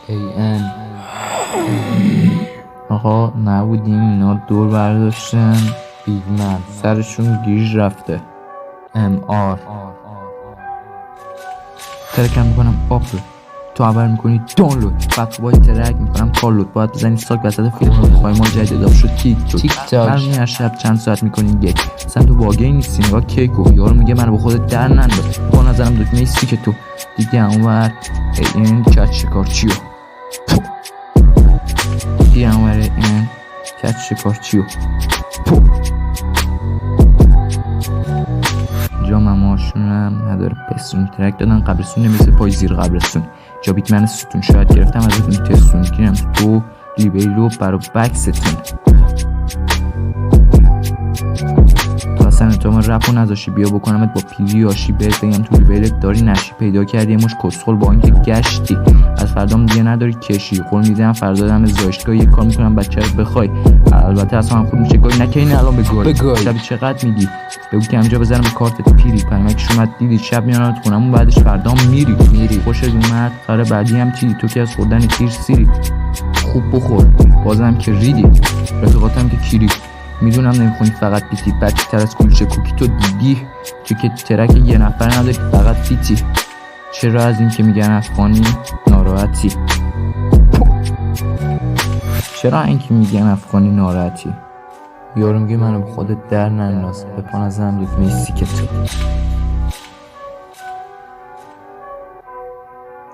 AN آقا نبودیم، اینا دور برداشتن. بیگمن سرشون گیج رفته. MR ترکم میکنم آپلود، تو عبر میکنی دانلود، بعد باید ترک میکنم کارلود، باید بزنی ساک وسط فیلم خواهی ما جدید اضافه شد تیک تاک. من هر شب چند ساعت میکنی یک اصلا تو واقعی نیستی، نگاه کیکو یارو میگه منو با خودت در ننداز، با نظرم دکمه سیک تو دیگه اونور این کچ شکارچیو دیگه اونور این کچ شکارچیو جا مماشونم نداره پسون، ترک دادن قبرسون نمیزه پای زیر قبرسون، جا بیتمن ستون شاید گرفتم از اون تستون، گیرم تو لیبیلو برا بکستون. تو اصلا تو ما رپو نذاشی بیا بکنمت با پیوی آشی، بهت بگم تو لیبیلت داری نشی، پیدا کردی مش کسخل با اینکه گشتی، از فردام دیگه نداری کشی، قول میدم فردا دم زایشگاه یه کار میکنم بچه رو بخوای، البته اصلا خود میشه گاهی نکنی الان بگوی شبی چقدر میدی بگو که همجا بزنم به کارتت پیری، پیمکش اومد دیدی شب میانم خونمون بعدش فردام میری خوشت اومد قرار بعدی هم چی تو که از خوردن تیر سیری، خوب بخور بازم که ریدی، رفیقاتم که کیری، میدونم نمیخونی فقط پیتی، بچه تر از کلوچه کوکی تو دیدی، تو که ترک یه نفر نداری فقط فیتی، چرا از این که میگن افغانی ناراحتی؟ چرا این که میگن افغانی ناراحتی؟ یارو میگه منو به خودت در ننداز، به پا نزنم دکمه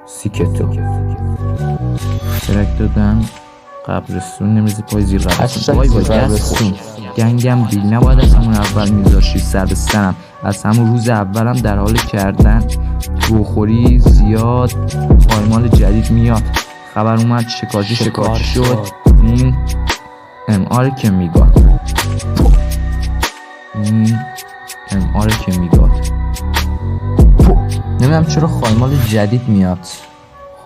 سیکتو ترک دادن قبرستون نمیزی پای زیر قبرستون، وای قبرستون گنگم بیل نباید از همون اول میذاشی سر به سرم، از همون روز اولم در حال کردن بخوری زیاد، پایمال جدید میاد، خبر اومد شکارچی شد، این MR که میگاد، این MR که میگاد، نمیدونم چرا خایمال جدید میاد.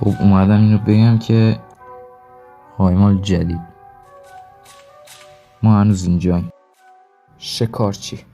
خب اومدم اینو بگم که خایمال جدید ما هنوز اینجاییم. شکارچی